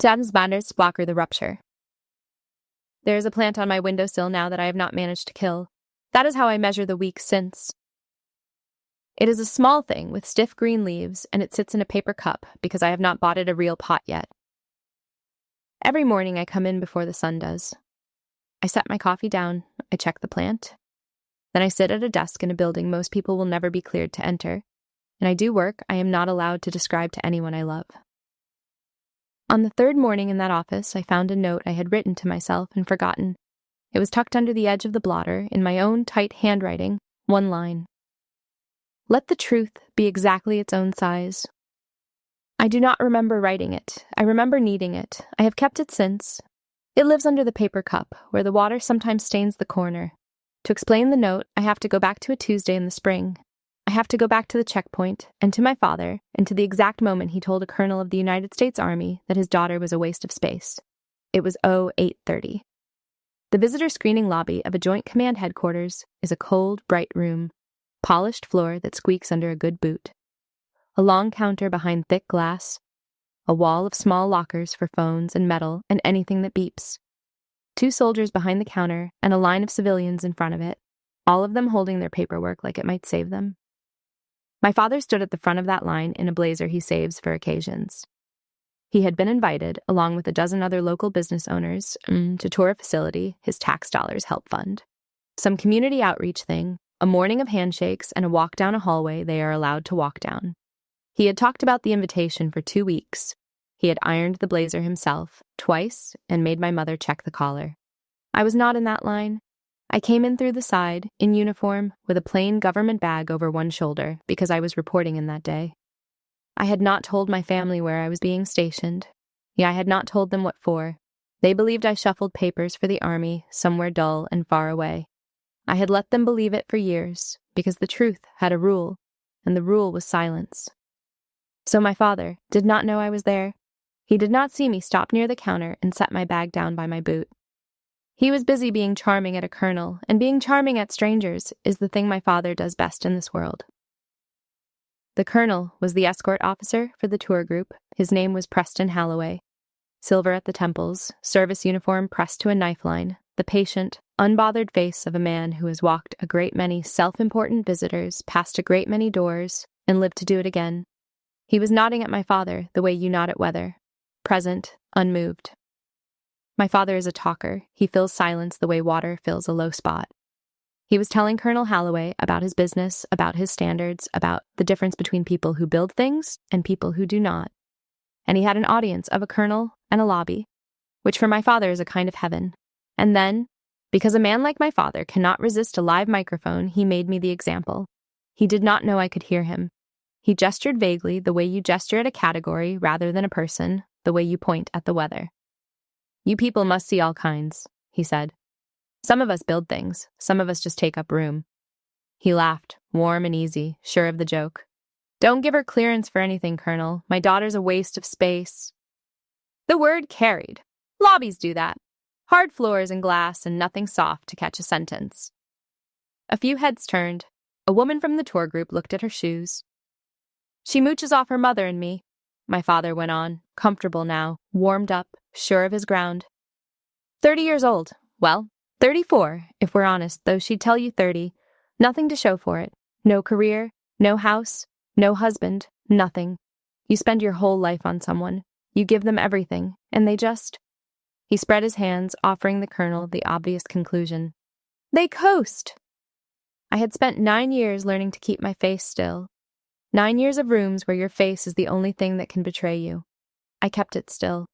Dansbanders blocker the rupture. There is a plant on my windowsill now that I have not managed to kill. That is how I measure the weeks since. It is a small thing with stiff green leaves, and it sits in a paper cup because I have not bought it a real pot yet. Every morning I come in before the sun does. I set my coffee down, I check the plant. Then I sit at a desk in a building most people will never be cleared to enter, and I do work I am not allowed to describe to anyone I love. On the third morning in that office, I found a note I had written to myself and forgotten. It was tucked under the edge of the blotter, in my own tight handwriting, one line. Let the truth be exactly its own size. I do not remember writing it. I remember needing it. I have kept it since. It lives under the paper cup, where the water sometimes stains the corner. To explain the note, I have to go back to a Tuesday in the spring. I have to go back to the checkpoint, and to my father, and to the exact moment he told a colonel of the United States Army that his daughter was a waste of space. It was 0830. The visitor screening lobby of a Joint Command headquarters is a cold, bright room, polished floor that squeaks under a good boot, a long counter behind thick glass, a wall of small lockers for phones and metal and anything that beeps, 2 soldiers behind the counter, and a line of civilians in front of it, all of them holding their paperwork like it might save them. My father stood at the front of that line in a blazer he saves for occasions. He had been invited, along with a dozen other local business owners, to tour a facility his tax dollars help fund. Some community outreach thing, a morning of handshakes, and a walk down a hallway they are allowed to walk down. He had talked about the invitation for 2 weeks. He had ironed the blazer himself, twice, and made my mother check the collar. I was not in that line. I came in through the side, in uniform, with a plain government bag over one shoulder, because I was reporting in that day. I had not told my family where I was being stationed. I had not told them what for. They believed I shuffled papers for the Army, somewhere dull and far away. I had let them believe it for years, because the truth had a rule, and the rule was silence. So my father did not know I was there. He did not see me stop near the counter and set my bag down by my boot. He was busy being charming at a colonel, and being charming at strangers is the thing my father does best in this world. The colonel was the escort officer for the tour group. His name was Preston Halloway. Silver at the temples, service uniform pressed to a knife line, the patient, unbothered face of a man who has walked a great many self-important visitors, passed a great many doors, and lived to do it again. He was nodding at my father the way you nod at weather, present, unmoved. My father is a talker. He fills silence the way water fills a low spot. He was telling Colonel Halloway about his business, about his standards, about the difference between people who build things and people who do not. And he had an audience of a colonel and a lobby, which for my father is a kind of heaven. And then, because a man like my father cannot resist a live microphone, he made me the example. He did not know I could hear him. He gestured vaguely the way you gesture at a category rather than a person, the way you point at the weather. You people must see all kinds, he said. Some of us build things, some of us just take up room. He laughed, warm and easy, sure of the joke. Don't give her clearance for anything, Colonel. My daughter's a waste of space. The word carried. Lobbies do that. Hard floors and glass and nothing soft to catch a sentence. A few heads turned. A woman from the tour group looked at her shoes. She mooches off her mother and me, my father went on, comfortable now, warmed up, sure of his ground. 30 years old. Well, 34, if we're honest, though she'd tell you 30. Nothing to show for it. No career, no house, no husband, nothing. You spend your whole life on someone. You give them everything, and they just... He spread his hands, offering the colonel the obvious conclusion. They coast! I had spent 9 years learning to keep my face still. 9 years of rooms where your face is the only thing that can betray you. I kept it still.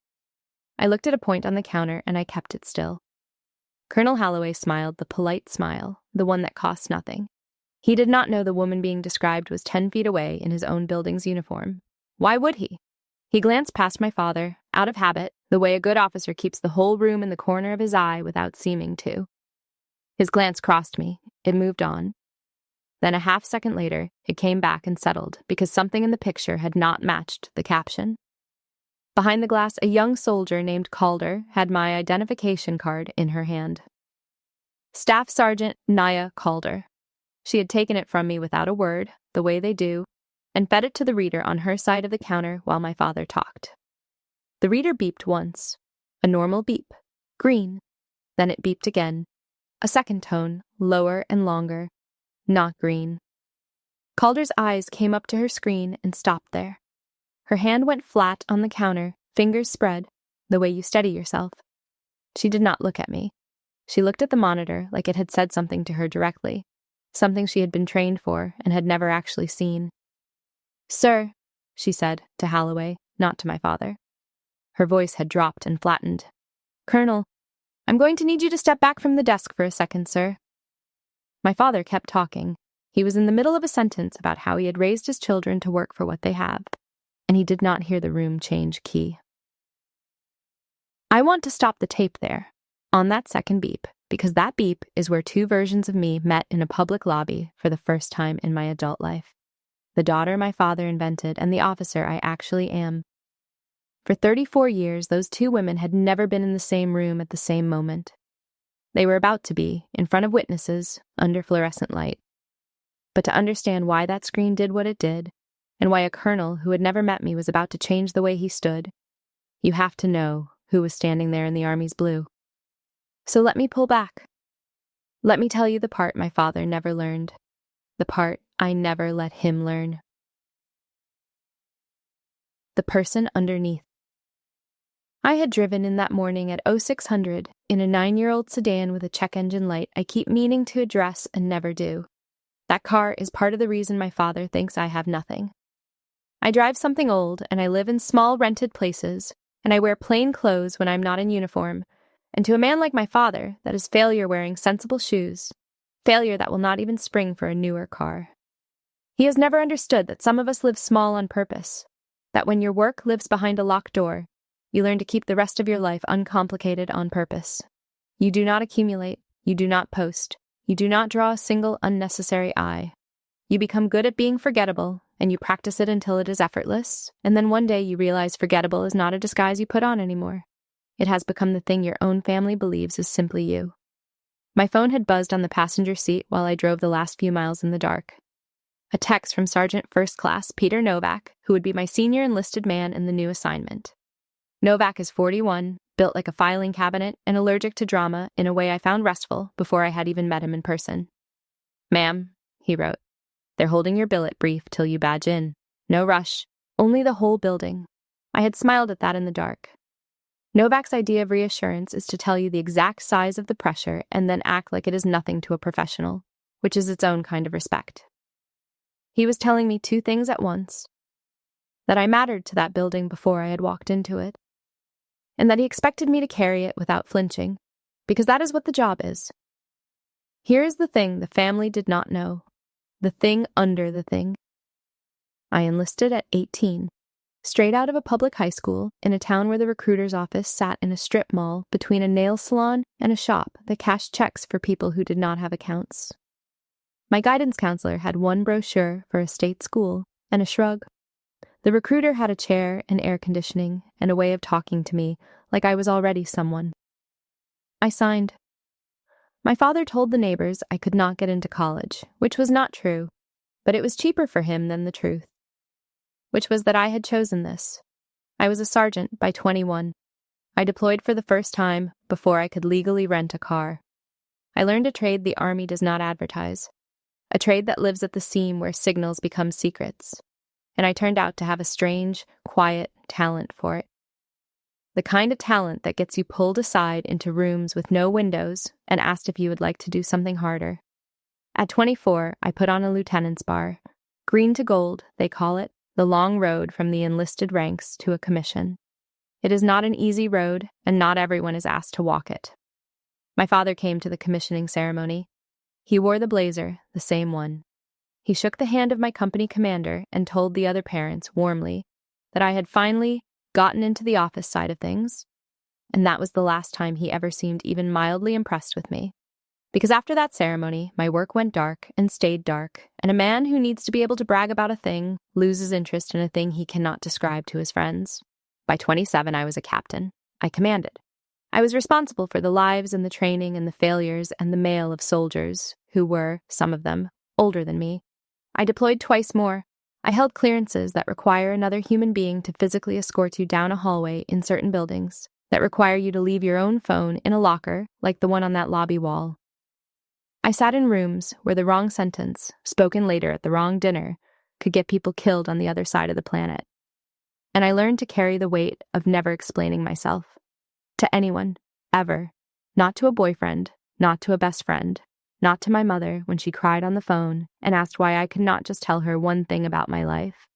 I looked at a point on the counter, and I kept it still. Colonel Halloway smiled the polite smile, the one that costs nothing. He did not know the woman being described was 10 feet away in his own building's uniform. Why would he? He glanced past my father, out of habit, the way a good officer keeps the whole room in the corner of his eye without seeming to. His glance crossed me. It moved on. Then a half-second later, it came back and settled because something in the picture had not matched the caption. Behind the glass, a young soldier named Calder had my identification card in her hand. Staff Sergeant Naya Calder. She had taken it from me without a word, the way they do, and fed it to the reader on her side of the counter while my father talked. The reader beeped once. A normal beep. Green. Then it beeped again. A second tone, lower and longer. Not green. Calder's eyes came up to her screen and stopped there. Her hand went flat on the counter, fingers spread, the way you steady yourself. She did not look at me. She looked at the monitor like it had said something to her directly, something she had been trained for and had never actually seen. "Sir," she said to Holloway, not to my father. Her voice had dropped and flattened. "Colonel, I'm going to need you to step back from the desk for a second, sir." My father kept talking. He was in the middle of a sentence about how he had raised his children to work for what they have, and he did not hear the room change key. I want to stop the tape there, on that second beep, because that beep is where two versions of me met in a public lobby for the first time in my adult life. The daughter my father invented and the officer I actually am. For 34 years, those two women had never been in the same room at the same moment. They were about to be, in front of witnesses, under fluorescent light. But to understand why that screen did what it did, and why a colonel who had never met me was about to change the way he stood, you have to know who was standing there in the Army's blue. So let me pull back. Let me tell you the part my father never learned, the part I never let him learn. The person underneath. I had driven in that morning at 0600 in a 9-year-old sedan with a check engine light I keep meaning to address and never do. That car is part of the reason my father thinks I have nothing. I drive something old, and I live in small rented places, and I wear plain clothes when I'm not in uniform, and to a man like my father, that is failure wearing sensible shoes, failure that will not even spring for a newer car. He has never understood that some of us live small on purpose, that when your work lives behind a locked door, you learn to keep the rest of your life uncomplicated on purpose. You do not accumulate, you do not post, you do not draw a single unnecessary eye. You become good at being forgettable, and you practice it until it is effortless, and then one day you realize forgettable is not a disguise you put on anymore. It has become the thing your own family believes is simply you. My phone had buzzed on the passenger seat while I drove the last few miles in the dark. A text from Sergeant First Class Peter Novak, who would be my senior enlisted man in the new assignment. Novak is 41, built like a filing cabinet, and allergic to drama in a way I found restful before I had even met him in person. "Ma'am," he wrote, "they're holding your billet brief till you badge in. No rush. Only the whole building." I had smiled at that in the dark. Novak's idea of reassurance is to tell you the exact size of the pressure and then act like it is nothing to a professional, which is its own kind of respect. He was telling me two things at once: that I mattered to that building before I had walked into it, and that he expected me to carry it without flinching, because that is what the job is. Here is the thing the family did not know, the thing under the thing. I enlisted at 18, straight out of a public high school in a town where the recruiter's office sat in a strip mall between a nail salon and a shop that cashed checks for people who did not have accounts. My guidance counselor had one brochure for a state school and a shrug. The recruiter had a chair and air conditioning and a way of talking to me like I was already someone. I signed. My father told the neighbors I could not get into college, which was not true, but it was cheaper for him than the truth, which was that I had chosen this. I was a sergeant by 21. I deployed for the first time before I could legally rent a car. I learned a trade the Army does not advertise, a trade that lives at the seam where signals become secrets. And I turned out to have a strange, quiet talent for it. The kind of talent that gets you pulled aside into rooms with no windows and asked if you would like to do something harder. At 24, I put on a lieutenant's bar. Green to gold, they call it, the long road from the enlisted ranks to a commission. It is not an easy road, and not everyone is asked to walk it. My father came to the commissioning ceremony. He wore the blazer, the same one. He shook the hand of my company commander and told the other parents warmly that I had finally gotten into the office side of things, and that was the last time he ever seemed even mildly impressed with me. Because after that ceremony, my work went dark and stayed dark, and a man who needs to be able to brag about a thing loses interest in a thing he cannot describe to his friends. By 27, I was a captain. I commanded. I was responsible for the lives and the training and the failures and the mail of soldiers who were, some of them, older than me. I deployed twice more. I held clearances that require another human being to physically escort you down a hallway in certain buildings, that require you to leave your own phone in a locker like the one on that lobby wall. I sat in rooms where the wrong sentence, spoken later at the wrong dinner, could get people killed on the other side of the planet. And I learned to carry the weight of never explaining myself. To anyone, ever. Not to a boyfriend, not to a best friend, not to my mother when she cried on the phone and asked why I could not just tell her one thing about my life.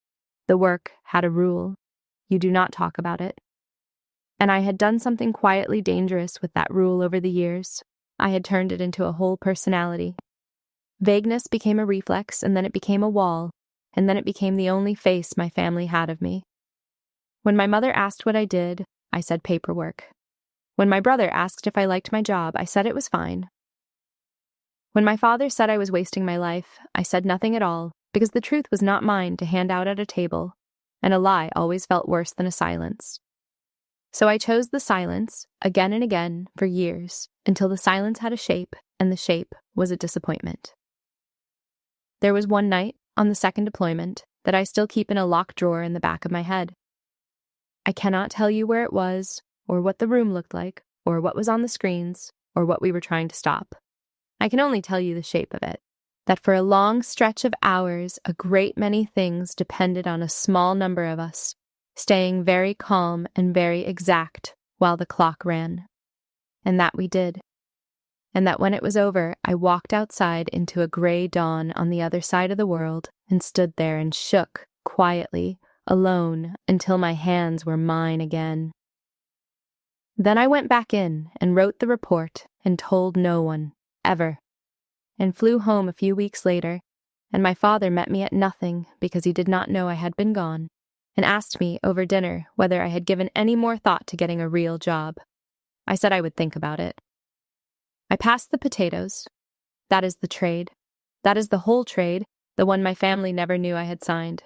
The work had a rule. You do not talk about it. And I had done something quietly dangerous with that rule over the years. I had turned it into a whole personality. Vagueness became a reflex, and then it became a wall, and then it became the only face my family had of me. When my mother asked what I did, I said paperwork. When my brother asked if I liked my job, I said it was fine. When my father said I was wasting my life, I said nothing at all, because the truth was not mine to hand out at a table, and a lie always felt worse than a silence. So I chose the silence, again and again, for years, until the silence had a shape, and the shape was a disappointment. There was one night, on the second deployment, that I still keep in a locked drawer in the back of my head. I cannot tell you where it was, or what the room looked like, or what was on the screens, or what we were trying to stop. I can only tell you the shape of it, that for a long stretch of hours, a great many things depended on a small number of us, staying very calm and very exact while the clock ran. And that we did. And that when it was over, I walked outside into a gray dawn on the other side of the world and stood there and shook, quietly, alone, until my hands were mine again. Then I went back in and wrote the report and told no one, ever, and flew home a few weeks later, and my father met me at nothing because he did not know I had been gone, and asked me over dinner whether I had given any more thought to getting a real job. I said I would think about it. I passed the potatoes. That is the trade. That is the whole trade, the one my family never knew I had signed.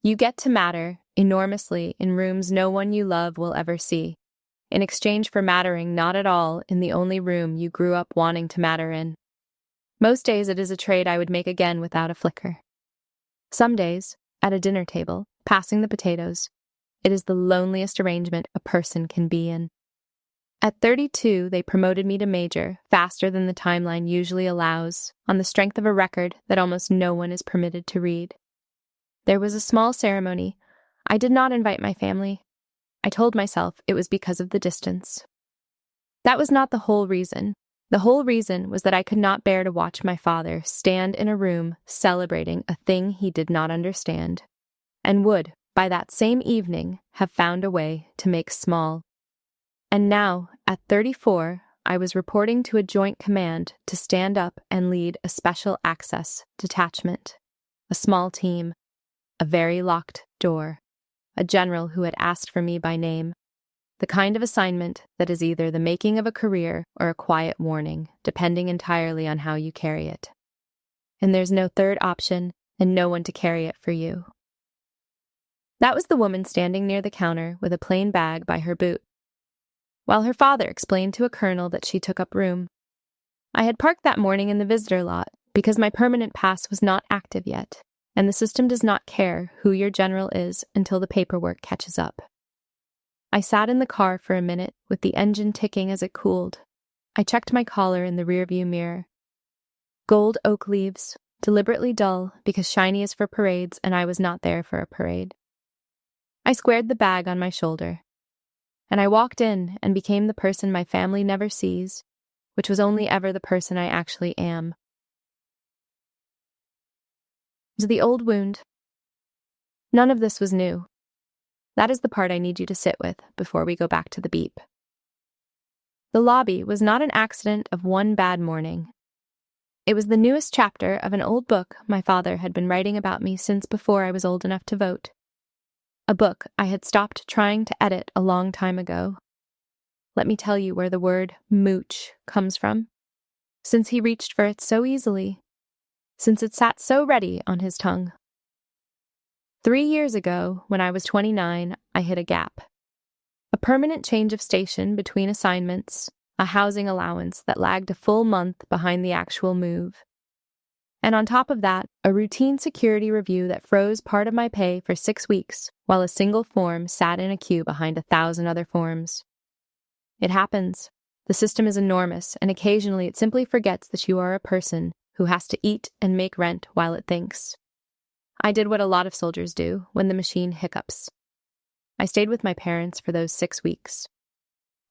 You get to matter enormously in rooms no one you love will ever see, in exchange for mattering not at all in the only room you grew up wanting to matter in. Most days it is a trade I would make again without a flicker. Some days, at a dinner table, passing the potatoes, it is the loneliest arrangement a person can be in. At 32, they promoted me to major faster than the timeline usually allows, on the strength of a record that almost no one is permitted to read. There was a small ceremony. I did not invite my family. I told myself it was because of the distance. That was not the whole reason. The whole reason was that I could not bear to watch my father stand in a room celebrating a thing he did not understand, and would, by that same evening, have found a way to make small. And now, at 34, I was reporting to a joint command to stand up and lead a special access detachment, a small team, a very locked door, a general who had asked for me by name, the kind of assignment that is either the making of a career or a quiet warning, depending entirely on how you carry it. And there's no third option and no one to carry it for you. That was the woman standing near the counter with a plain bag by her boot, while her father explained to a colonel that she took up room. I had parked that morning in the visitor lot because my permanent pass was not active yet, and the system does not care who your general is until the paperwork catches up. I sat in the car for a minute with the engine ticking as it cooled. I checked my collar in the rearview mirror. Gold oak leaves, deliberately dull because shiny is for parades and I was not there for a parade. I squared the bag on my shoulder, and I walked in and became the person my family never sees, which was only ever the person I actually am. It was the old wound. None of this was new. That is the part I need you to sit with before we go back to the beep. The lobby was not an accident of one bad morning. It was the newest chapter of an old book my father had been writing about me since before I was old enough to vote. A book I had stopped trying to edit a long time ago. Let me tell you where the word mooch comes from, since he reached for it so easily, since it sat so ready on his tongue. 3 years ago, when I was 29, I hit a gap. A permanent change of station between assignments, a housing allowance that lagged a full month behind the actual move. And on top of that, a routine security review that froze part of my pay for 6 weeks, while a single form sat in a queue behind 1,000 other forms. It happens. The system is enormous, and occasionally it simply forgets that you are a person who has to eat and make rent while it thinks. I did what a lot of soldiers do when the machine hiccups. I stayed with my parents for those 6 weeks.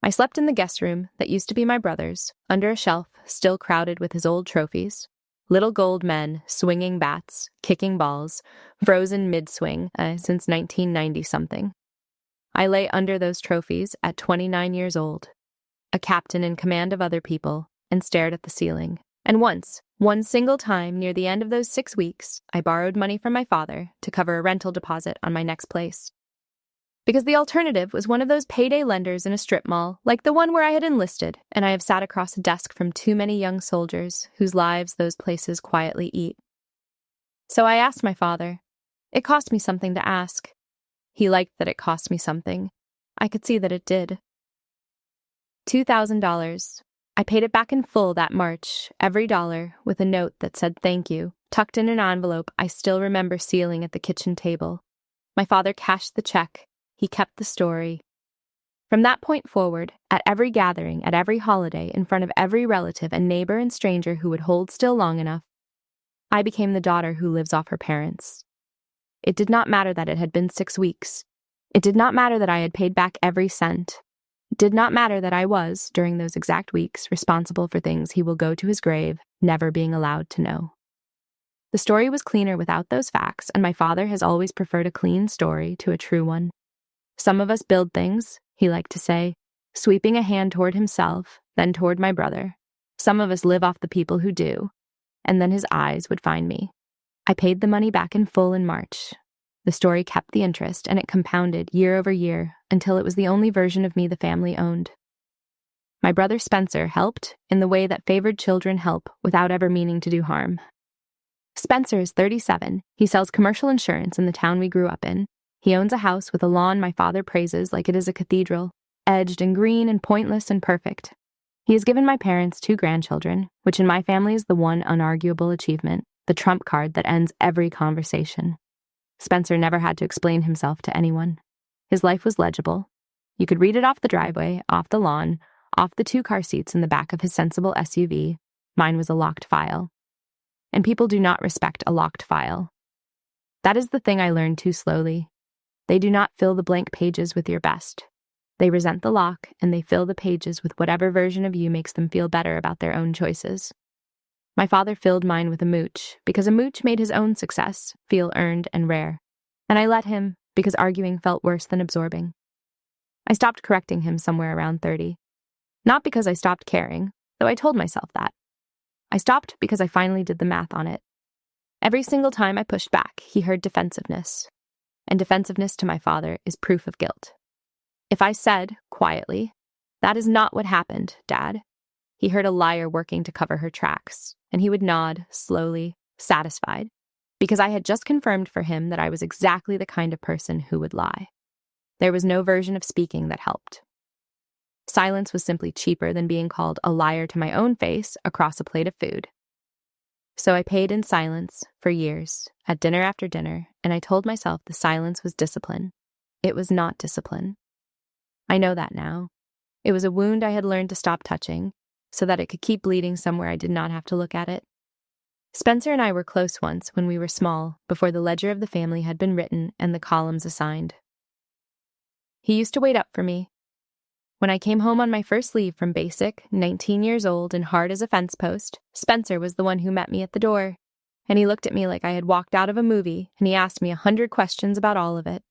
I slept in the guest room that used to be my brother's, under a shelf still crowded with his old trophies. Little gold men swinging bats, kicking balls, frozen mid-swing since 1990-something. I lay under those trophies at 29 years old, a captain in command of other people, and stared at the ceiling. And once, one single time near the end of those 6 weeks, I borrowed money from my father to cover a rental deposit on my next place. Because the alternative was one of those payday lenders in a strip mall, like the one where I had enlisted, and I have sat across a desk from too many young soldiers whose lives those places quietly eat. So I asked my father. It cost me something to ask. He liked that it cost me something. I could see that it did. $2,000. I paid it back in full that March, every dollar, with a note that said thank you, tucked in an envelope I still remember sealing at the kitchen table. My father cashed the check. He kept the story. From that point forward, at every gathering, at every holiday, in front of every relative and neighbor and stranger who would hold still long enough, I became the daughter who lives off her parents. It did not matter that it had been 6 weeks. It did not matter that I had paid back every cent. It did not matter that I was, during those exact weeks, responsible for things he will go to his grave, never being allowed to know. The story was cleaner without those facts, and my father has always preferred a clean story to a true one. Some of us build things, he liked to say, sweeping a hand toward himself, then toward my brother. Some of us live off the people who do, and then his eyes would find me. I paid the money back in full in March. The story kept the interest, and it compounded year over year until it was the only version of me the family owned. My brother Spencer helped in the way that favored children help without ever meaning to do harm. Spencer is 37. He sells commercial insurance in the town we grew up in. He owns a house with a lawn my father praises like it is a cathedral, edged and green and pointless and perfect. He has given my parents 2 grandchildren, which in my family is the one unarguable achievement, the trump card that ends every conversation. Spencer never had to explain himself to anyone. His life was legible. You could read it off the driveway, off the lawn, off the 2 car seats in the back of his sensible SUV. Mine was a locked file. And people do not respect a locked file. That is the thing I learned too slowly. They do not fill the blank pages with your best. They resent the lock, and they fill the pages with whatever version of you makes them feel better about their own choices. My father filled mine with a mooch, because a mooch made his own success feel earned and rare. And I let him, because arguing felt worse than absorbing. I stopped correcting him somewhere around 30. Not because I stopped caring, though I told myself that. I stopped because I finally did the math on it. Every single time I pushed back, he heard defensiveness. And defensiveness to my father is proof of guilt. If I said, quietly, "That is not what happened, Dad," he heard a liar working to cover her tracks, and he would nod, slowly, satisfied, because I had just confirmed for him that I was exactly the kind of person who would lie. There was no version of speaking that helped. Silence was simply cheaper than being called a liar to my own face across a plate of food. So I paid in silence for years, at dinner after dinner, and I told myself the silence was discipline. It was not discipline. I know that now. It was a wound I had learned to stop touching, so that it could keep bleeding somewhere I did not have to look at it. Spencer and I were close once when we were small, before the ledger of the family had been written and the columns assigned. He used to wait up for me. When I came home on my first leave from basic, 19 years old and hard as a fence post, Spencer was the one who met me at the door. And he looked at me like I had walked out of a movie, and he asked me 100 questions about all of it.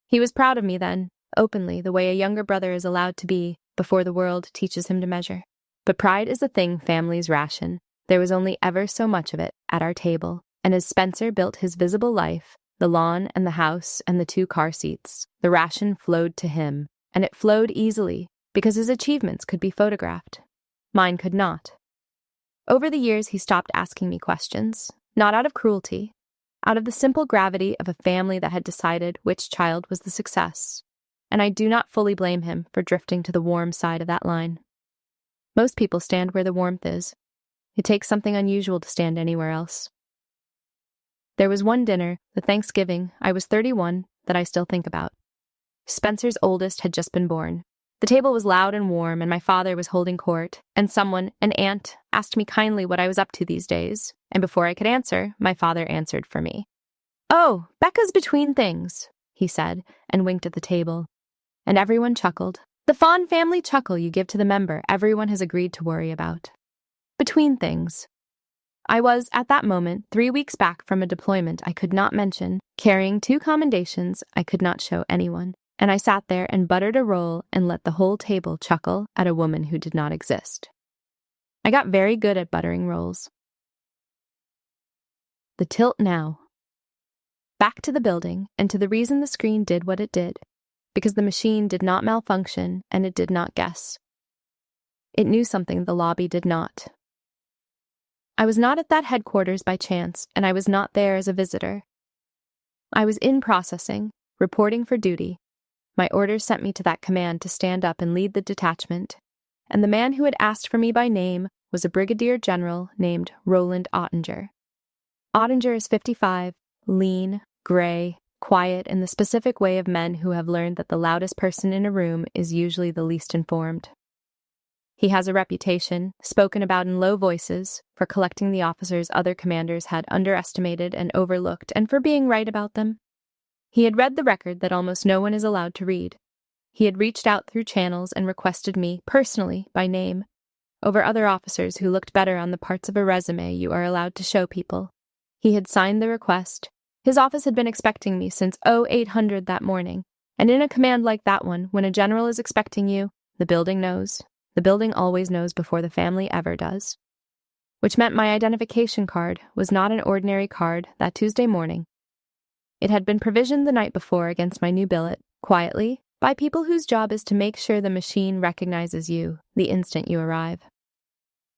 He was proud of me then, openly, the way a younger brother is allowed to be before the world teaches him to measure. But pride is a thing families ration. There was only ever so much of it at our table, and as Spencer built his visible life, the lawn and the house and the 2 car seats, the ration flowed to him, and it flowed easily because his achievements could be photographed. Mine could not. Over the years, he stopped asking me questions, not out of cruelty, out of the simple gravity of a family that had decided which child was the success, and I do not fully blame him for drifting to the warm side of that line. Most people stand where the warmth is. It takes something unusual to stand anywhere else. There was one dinner, the Thanksgiving, I was 31, that I still think about. Spencer's oldest had just been born. The table was loud and warm, and my father was holding court, and someone, an aunt, asked me kindly what I was up to these days, and before I could answer, my father answered for me. "Oh, Becca's between things," he said, and winked at the table. And everyone chuckled. The fond family chuckle you give to the member everyone has agreed to worry about. Between things. I was, at that moment, 3 weeks back from a deployment I could not mention, carrying 2 commendations I could not show anyone, and I sat there and buttered a roll and let the whole table chuckle at a woman who did not exist. I got very good at buttering rolls. The tilt now. Back to the building, and to the reason the screen did what it did, because the machine did not malfunction and it did not guess. It knew something the lobby did not. I was not at that headquarters by chance, and I was not there as a visitor. I was in processing, reporting for duty. My orders sent me to that command to stand up and lead the detachment, and the man who had asked for me by name was a brigadier general named Roland Ottinger. Ottinger is 55, lean, gray, quiet in the specific way of men who have learned that the loudest person in a room is usually the least informed. He has a reputation, spoken about in low voices, for collecting the officers other commanders had underestimated and overlooked, and for being right about them. He had read the record that almost no one is allowed to read. He had reached out through channels and requested me, personally, by name, over other officers who looked better on the parts of a resume you are allowed to show people. He had signed the request. His office had been expecting me since 0800 that morning, and in a command like that one, when a general is expecting you, the building knows. The building always knows before the family ever does. Which meant my identification card was not an ordinary card that Tuesday morning. It had been provisioned the night before against my new billet, quietly, by people whose job is to make sure the machine recognizes you the instant you arrive.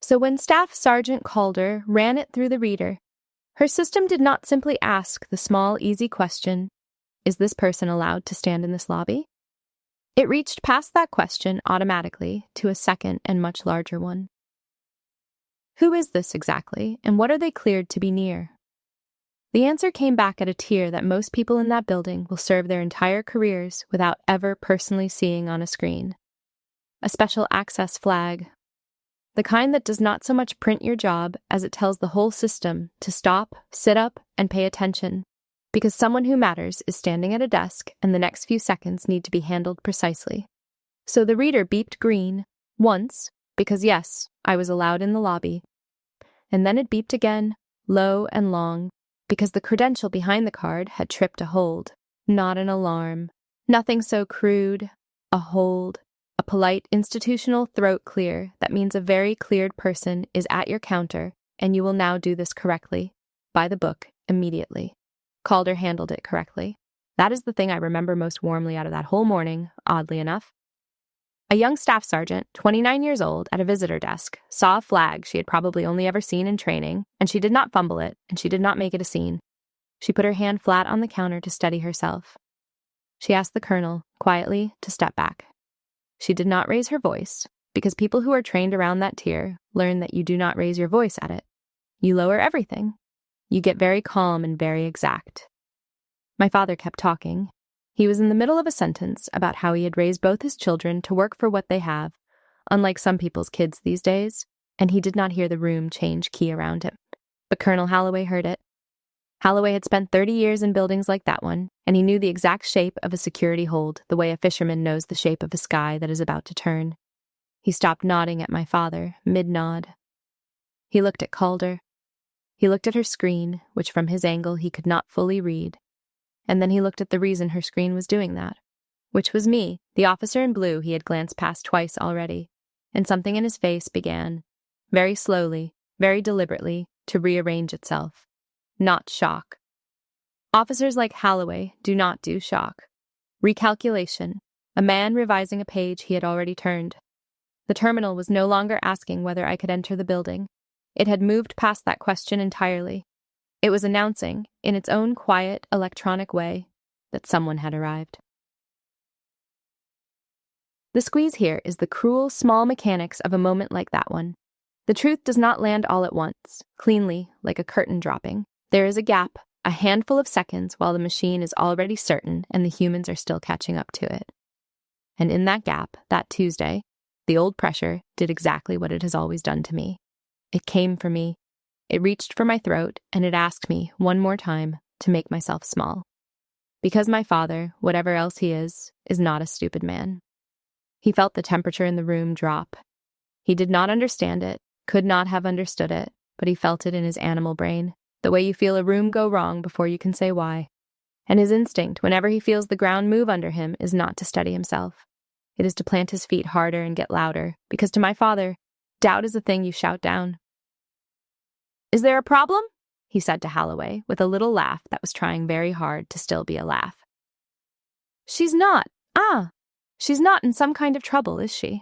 So when Staff Sergeant Calder ran it through the reader, her system did not simply ask the small, easy question, "Is this person allowed to stand in this lobby?" It reached past that question automatically to a second and much larger one. Who is this exactly, and what are they cleared to be near? The answer came back at a tier that most people in that building will serve their entire careers without ever personally seeing on a screen. A special access flag. The kind that does not so much print your job as it tells the whole system to stop, sit up, and pay attention, because someone who matters is standing at a desk and the next few seconds need to be handled precisely. So the reader beeped green, once, because yes, I was allowed in the lobby, and then it beeped again, low and long, because the credential behind the card had tripped a hold, not an alarm, nothing so crude, a hold, a polite institutional throat clear that means a very cleared person is at your counter and you will now do this correctly, by the book, immediately. Calder handled it correctly. That is the thing I remember most warmly out of that whole morning, oddly enough. A young staff sergeant, 29 years old, at a visitor desk, saw a flag she had probably only ever seen in training, and she did not fumble it, and she did not make it a scene. She put her hand flat on the counter to steady herself. She asked the colonel, quietly, to step back. She did not raise her voice, because people who are trained around that tier learn that you do not raise your voice at it. You lower everything. You get very calm and very exact. My father kept talking. He was in the middle of a sentence about how he had raised both his children to work for what they have, unlike some people's kids these days, and he did not hear the room change key around him. But Colonel Holloway heard it. Holloway had spent 30 years in buildings like that one, and he knew the exact shape of a security hold the way a fisherman knows the shape of a sky that is about to turn. He stopped nodding at my father, mid-nod. He looked at Calder. He looked at her screen, which from his angle he could not fully read. And then he looked at the reason her screen was doing that, which was me, the officer in blue he had glanced past twice already, and something in his face began, very slowly, very deliberately, to rearrange itself. Not shock. Officers like Holloway do not do shock. Recalculation, a man revising a page he had already turned. The terminal was no longer asking whether I could enter the building. It had moved past that question entirely. It was announcing, in its own quiet, electronic way, that someone had arrived. The squeeze here is the cruel, small mechanics of a moment like that one. The truth does not land all at once, cleanly, like a curtain dropping. There is a gap, a handful of seconds while the machine is already certain and the humans are still catching up to it. And in that gap, that Tuesday, the old pressure did exactly what it has always done to me. It came for me. It reached for my throat, and it asked me, one more time, to make myself small. Because my father, whatever else he is not a stupid man. He felt the temperature in the room drop. He did not understand it, could not have understood it, but he felt it in his animal brain, the way you feel a room go wrong before you can say why. And his instinct, whenever he feels the ground move under him, is not to steady himself. It is to plant his feet harder and get louder, because to my father, doubt is the thing you shout down. "Is there a problem?" he said to Holloway, with a little laugh that was trying very hard to still be a laugh. She's not in some kind of trouble, is she?"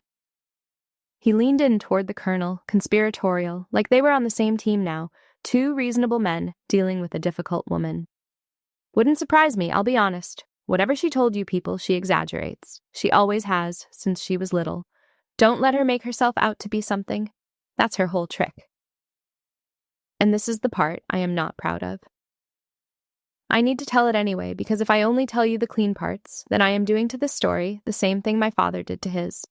He leaned in toward the colonel, conspiratorial, like they were on the same team now, two reasonable men dealing with a difficult woman. "Wouldn't surprise me, I'll be honest. Whatever she told you people, she exaggerates. She always has, since she was little. Don't let her make herself out to be something. That's her whole trick." And this is the part I am not proud of. I need to tell it anyway, because if I only tell you the clean parts, then I am doing to this story the same thing my father did to his.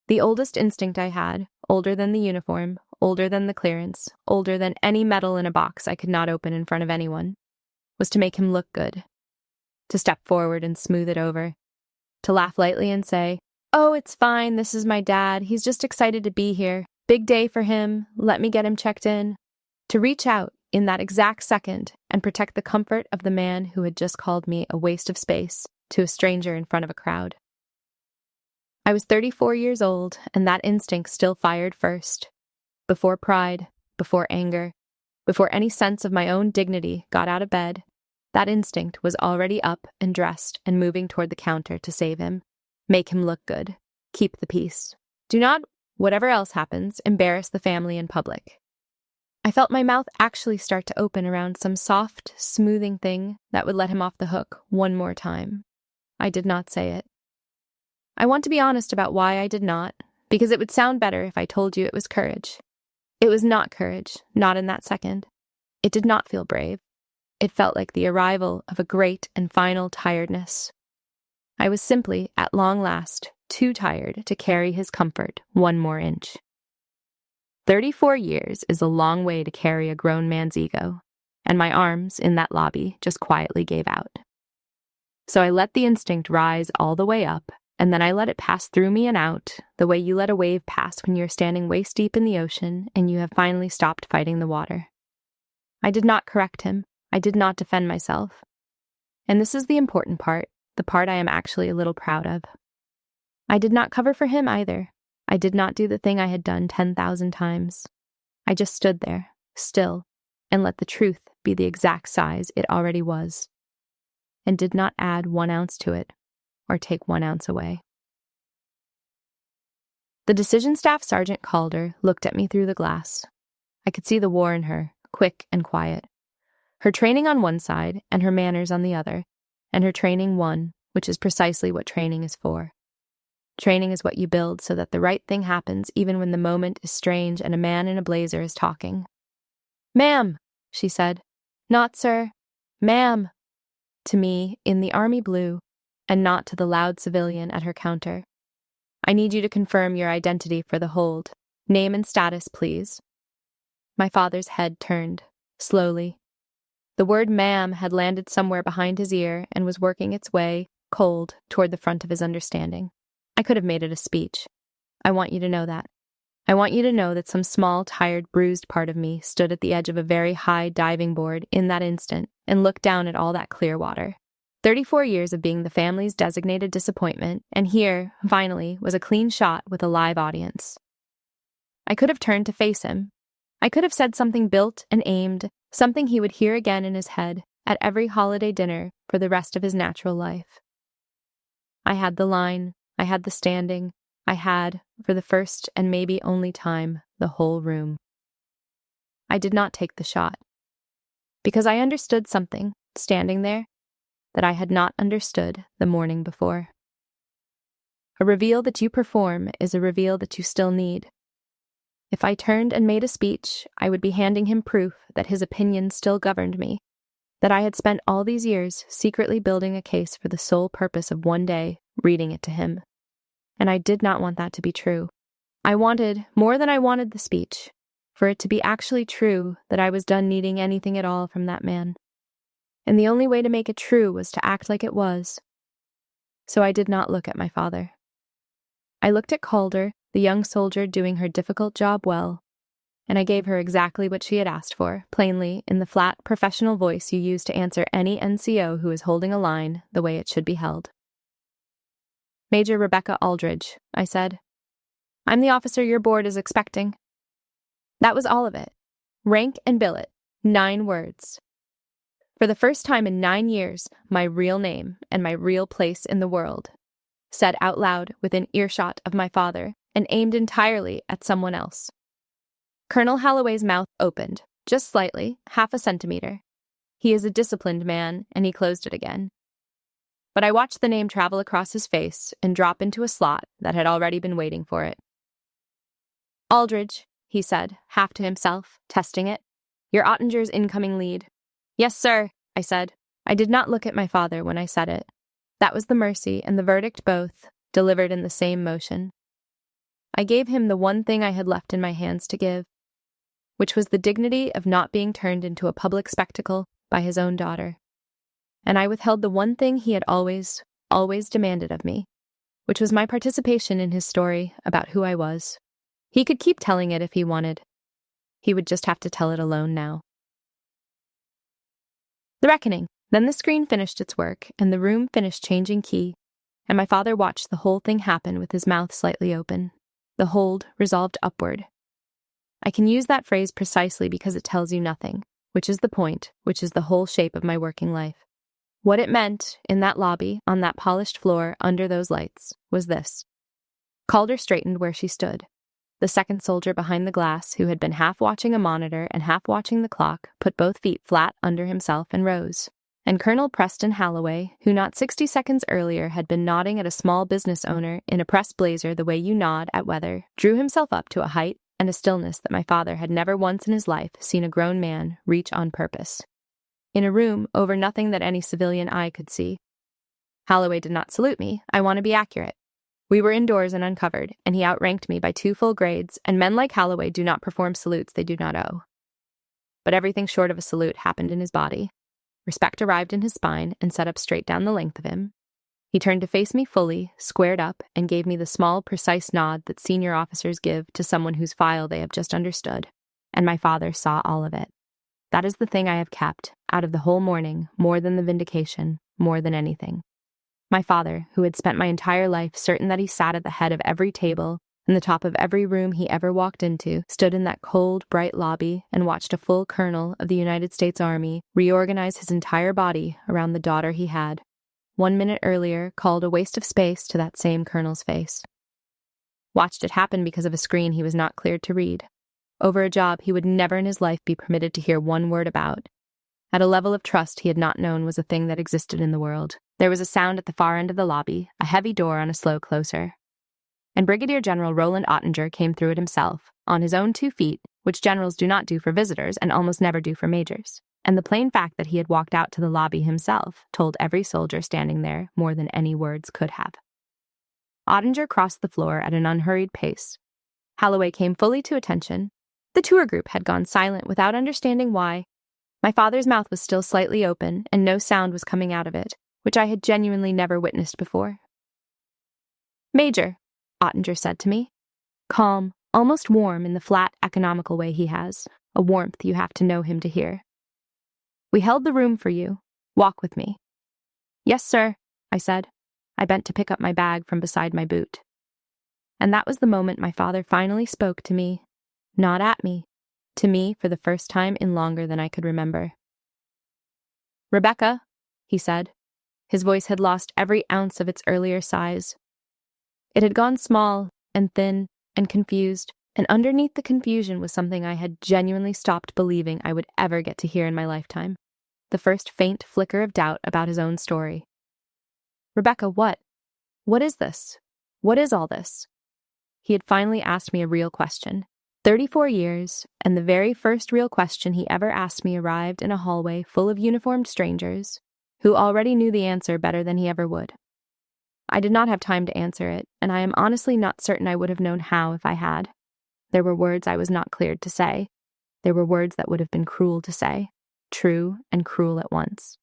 The oldest instinct I had, older than the uniform, older than the clearance, older than any metal in a box I could not open in front of anyone, was to make him look good. To step forward and smooth it over. To laugh lightly and say, "Oh, it's fine, this is my dad, he's just excited to be here. Big day for him, let me get him checked in." To reach out in that exact second and protect the comfort of the man who had just called me a waste of space to a stranger in front of a crowd. I was 34 years old, and that instinct still fired first. Before pride, before anger, before any sense of my own dignity got out of bed, that instinct was already up and dressed and moving toward the counter to save him, make him look good, keep the peace. Do not, whatever else happens, embarrass the family in public. I felt my mouth actually start to open around some soft, smoothing thing that would let him off the hook one more time. I did not say it. I want to be honest about why I did not, because it would sound better if I told you it was courage. It was not courage, not in that second. It did not feel brave. It felt like the arrival of a great and final tiredness. I was simply, at long last, too tired to carry his comfort one more inch. 34 years is a long way to carry a grown man's ego, and my arms, in that lobby, just quietly gave out. So I let the instinct rise all the way up, and then I let it pass through me and out, the way you let a wave pass when you're standing waist deep in the ocean and you have finally stopped fighting the water. I did not correct him. I did not defend myself. And this is the important part, the part I am actually a little proud of. I did not cover for him either. I did not do the thing I had done 10,000 times. I just stood there, still, and let the truth be the exact size it already was, and did not add 1 ounce to it, or take 1 ounce away. The decision staff sergeant Calder looked at me through the glass. I could see the war in her, quick and quiet. Her training on one side and her manners on the other, and her training one, which is precisely what training is for. Training is what you build so that the right thing happens even when the moment is strange and a man in a blazer is talking. "Ma'am," she said. "Not sir. Ma'am." To me, in the army blue, and not to the loud civilian at her counter. "I need you to confirm your identity for the hold. Name and status, please." My father's head turned, slowly. The word ma'am had landed somewhere behind his ear and was working its way, cold, toward the front of his understanding. I could have made it a speech. I want you to know that. I want you to know that some small, tired, bruised part of me stood at the edge of a very high diving board in that instant and looked down at all that clear water. 34 years of being the family's designated disappointment, and here, finally, was a clean shot with a live audience. I could have turned to face him. I could have said something built and aimed, something he would hear again in his head at every holiday dinner for the rest of his natural life. I had the line, I had the standing, I had, for the first and maybe only time, the whole room. I did not take the shot, because I understood something, standing there, that I had not understood the morning before. A reveal that you perform is a reveal that you still need. If I turned and made a speech, I would be handing him proof that his opinion still governed me, that I had spent all these years secretly building a case for the sole purpose of one day reading it to him. And I did not want that to be true. I wanted, more than I wanted the speech, for it to be actually true that I was done needing anything at all from that man. And the only way to make it true was to act like it was. So I did not look at my father. I looked at Calder, the young soldier doing her difficult job well, and I gave her exactly what she had asked for, plainly, in the flat, professional voice you use to answer any NCO who is holding a line the way it should be held. "Major Rebecca Aldridge," I said. "I'm the officer your board is expecting." That was all of it. Rank and billet. 9 words. For the first time in 9 years, my real name and my real place in the world, said out loud within earshot of my father and aimed entirely at someone else. Colonel Holloway's mouth opened, just slightly, half a centimeter. He is a disciplined man, and he closed it again. But I watched the name travel across his face and drop into a slot that had already been waiting for it. "Aldridge," he said, half to himself, testing it. "You're Ottinger's incoming lead." "Yes, sir," I said. I did not look at my father when I said it. That was the mercy and the verdict both, delivered in the same motion. I gave him the one thing I had left in my hands to give, which was the dignity of not being turned into a public spectacle by his own daughter. And I withheld the one thing he had always, always demanded of me, which was my participation in his story about who I was. He could keep telling it if he wanted. He would just have to tell it alone now. The reckoning. Then the screen finished its work, and the room finished changing key, and my father watched the whole thing happen with his mouth slightly open, the hold resolved upward. I can use that phrase precisely because it tells you nothing, which is the point, which is the whole shape of my working life. What it meant, in that lobby, on that polished floor, under those lights, was this. Calder straightened where she stood. The second soldier behind the glass, who had been half watching a monitor and half watching the clock, put both feet flat under himself and rose. And Colonel Preston Holloway, who not 60 seconds earlier had been nodding at a small business owner in a pressed blazer the way you nod at weather, drew himself up to a height and a stillness that my father had never once in his life seen a grown man reach on purpose. In a room over nothing that any civilian eye could see. Holloway did not salute me. I want to be accurate. We were indoors and uncovered, and he outranked me by 2 full grades, and men like Holloway do not perform salutes they do not owe. But everything short of a salute happened in his body. Respect arrived in his spine and set up straight down the length of him. He turned to face me fully, squared up, and gave me the small, precise nod that senior officers give to someone whose file they have just understood. And my father saw all of it. That is the thing I have kept, out of the whole morning, more than the vindication, more than anything. My father, who had spent my entire life certain that he sat at the head of every table and the top of every room he ever walked into, stood in that cold, bright lobby and watched a full colonel of the United States Army reorganize his entire body around the daughter he had, 1 minute earlier called a waste of space to that same colonel's face. Watched it happen because of a screen he was not cleared to read, over a job he would never in his life be permitted to hear one word about, at a level of trust he had not known was a thing that existed in the world. There was a sound at the far end of the lobby, a heavy door on a slow closer. And Brigadier General Roland Ottinger came through it himself, on his own 2 feet, which generals do not do for visitors and almost never do for majors. And the plain fact that he had walked out to the lobby himself told every soldier standing there more than any words could have. Ottinger crossed the floor at an unhurried pace. Holloway came fully to attention. The tour group had gone silent without understanding why. My father's mouth was still slightly open, and no sound was coming out of it, which I had genuinely never witnessed before. "Major," Ottinger said to me, calm, almost warm in the flat, economical way he has, a warmth you have to know him to hear. "We held the room for you. Walk with me." "Yes, sir," I said. I bent to pick up my bag from beside my boot. And that was the moment my father finally spoke to me, not at me, to me for the first time in longer than I could remember. "Rebecca," he said. His voice had lost every ounce of its earlier size. It had gone small and thin and confused, and underneath the confusion was something I had genuinely stopped believing I would ever get to hear in my lifetime. The first faint flicker of doubt about his own story. "Rebecca, what? What is this? What is all this?" He had finally asked me a real question, 34 years, and the very first real question he ever asked me arrived in a hallway full of uniformed strangers who already knew the answer better than he ever would. I did not have time to answer it, and I am honestly not certain I would have known how if I had. There were words I was not cleared to say. There were words that would have been cruel to say, true and cruel at once.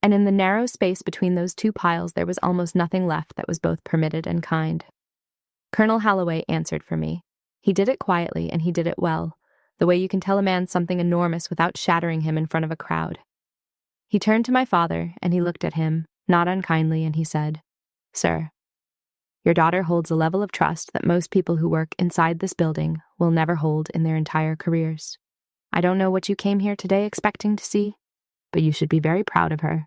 And in the narrow space between those two piles there was almost nothing left that was both permitted and kind. Colonel Holloway answered for me. He did it quietly, and he did it well, the way you can tell a man something enormous without shattering him in front of a crowd. He turned to my father, and he looked at him, not unkindly, and he said, "Sir, your daughter holds a level of trust that most people who work inside this building will never hold in their entire careers. I don't know what you came here today expecting to see, but you should be very proud of her."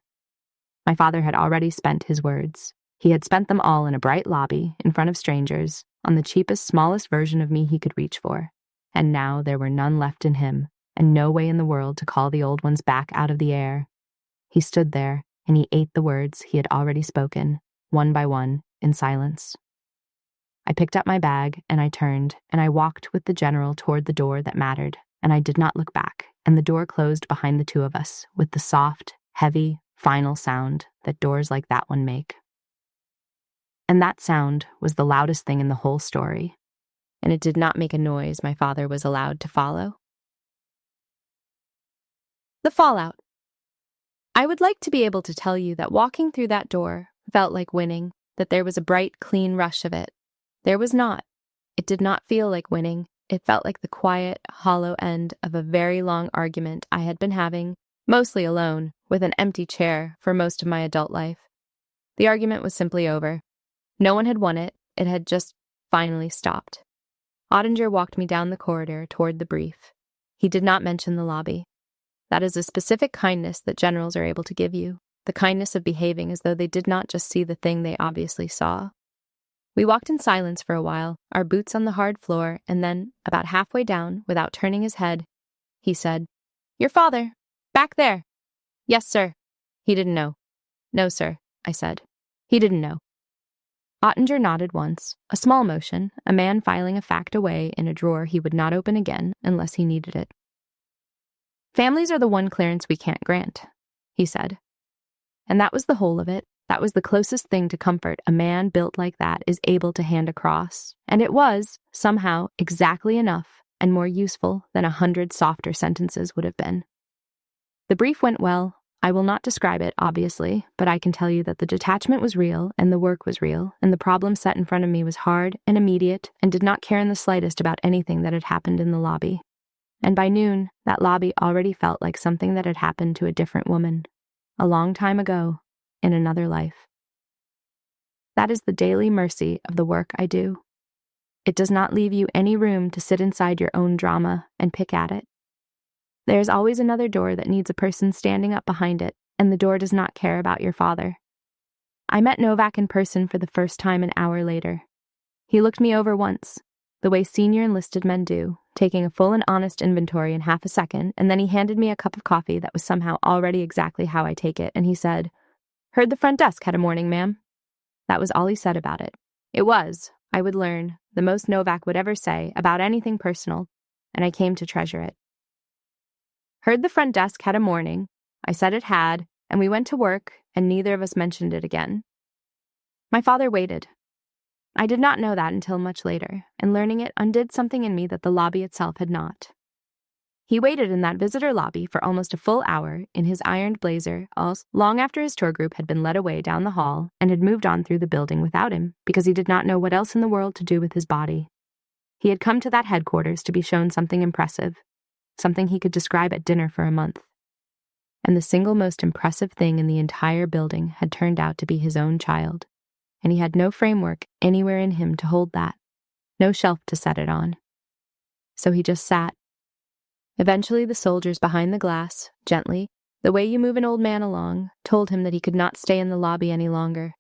My father had already spent his words. He had spent them all in a bright lobby, in front of strangers, on the cheapest, smallest version of me he could reach for. And now there were none left in him, and no way in the world to call the old ones back out of the air. He stood there, and he ate the words he had already spoken, one by one, in silence. I picked up my bag, and I turned, and I walked with the general toward the door that mattered, and I did not look back, and the door closed behind the two of us, with the soft, heavy, final sound that doors like that one make. And that sound was the loudest thing in the whole story, and it did not make a noise my father was allowed to follow. The fallout. I would like to be able to tell you that walking through that door felt like winning, that there was a bright, clean rush of it. There was not. It did not feel like winning. It felt like the quiet, hollow end of a very long argument I had been having, mostly alone, with an empty chair for most of my adult life. The argument was simply over. No one had won it. It had just finally stopped. Ottinger walked me down the corridor toward the brief. He did not mention the lobby. That is a specific kindness that generals are able to give you, the kindness of behaving as though they did not just see the thing they obviously saw. We walked in silence for a while, our boots on the hard floor, and then, about halfway down, without turning his head, he said, "Your father. Back there." "Yes, sir." He didn't know. "No, sir," I said. He didn't know. Ottinger nodded once, a small motion, a man filing a fact away in a drawer he would not open again unless he needed it. "Families are the one clearance we can't grant," he said. And that was the whole of it. That was the closest thing to comfort a man built like that is able to hand across. And it was, somehow, exactly enough and more useful than 100 softer sentences would have been. The brief went well. I will not describe it, obviously, but I can tell you that the detachment was real and the work was real, and the problem set in front of me was hard and immediate and did not care in the slightest about anything that had happened in the lobby. And by noon, that lobby already felt like something that had happened to a different woman, a long time ago, in another life. That is the daily mercy of the work I do. It does not leave you any room to sit inside your own drama and pick at it. There is always another door that needs a person standing up behind it, and the door does not care about your father. I met Novak in person for the first time an hour later. He looked me over once, the way senior enlisted men do, taking a full and honest inventory in half a second, and then he handed me a cup of coffee that was somehow already exactly how I take it, and he said, "Heard the front desk had a morning, ma'am." That was all he said about it. It was, I would learn, the most Novak would ever say about anything personal, and I came to treasure it. Heard the front desk had a morning. I said it had, and we went to work, and neither of us mentioned it again. My father waited. I did not know that until much later, and learning it undid something in me that the lobby itself had not. He waited in that visitor lobby for almost a full hour in his ironed blazer, long after his tour group had been led away down the hall and had moved on through the building without him, because he did not know what else in the world to do with his body. He had come to that headquarters to be shown something impressive, something he could describe at dinner for a month. And the single most impressive thing in the entire building had turned out to be his own child, and he had no framework anywhere in him to hold that, no shelf to set it on. So he just sat. Eventually the soldiers behind the glass, gently, the way you move an old man along, told him that he could not stay in the lobby any longer.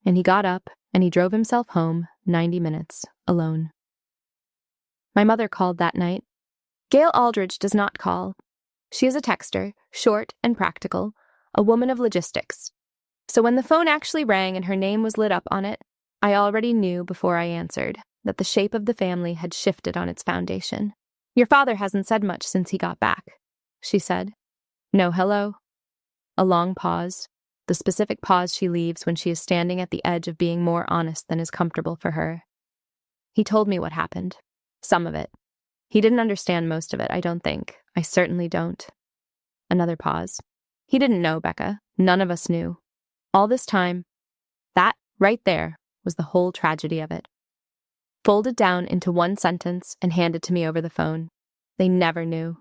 And he got up, and he drove himself home 90 minutes, alone. My mother called that night. Gail Aldridge does not call. She is a texter, short and practical, a woman of logistics. So when the phone actually rang and her name was lit up on it, I already knew before I answered. that the shape of the family had shifted on its foundation. "Your father hasn't said much since he got back," she said. "No hello." A long pause, the specific pause she leaves when she is standing at the edge of being more honest than is comfortable for her. "He told me what happened. Some of it. He didn't understand most of it, I don't think. I certainly don't." Another pause. "He didn't know, Becca. None of us knew. All this time, that, right there, was the whole tragedy of it." Folded down into one sentence and handed to me over the phone. They never knew.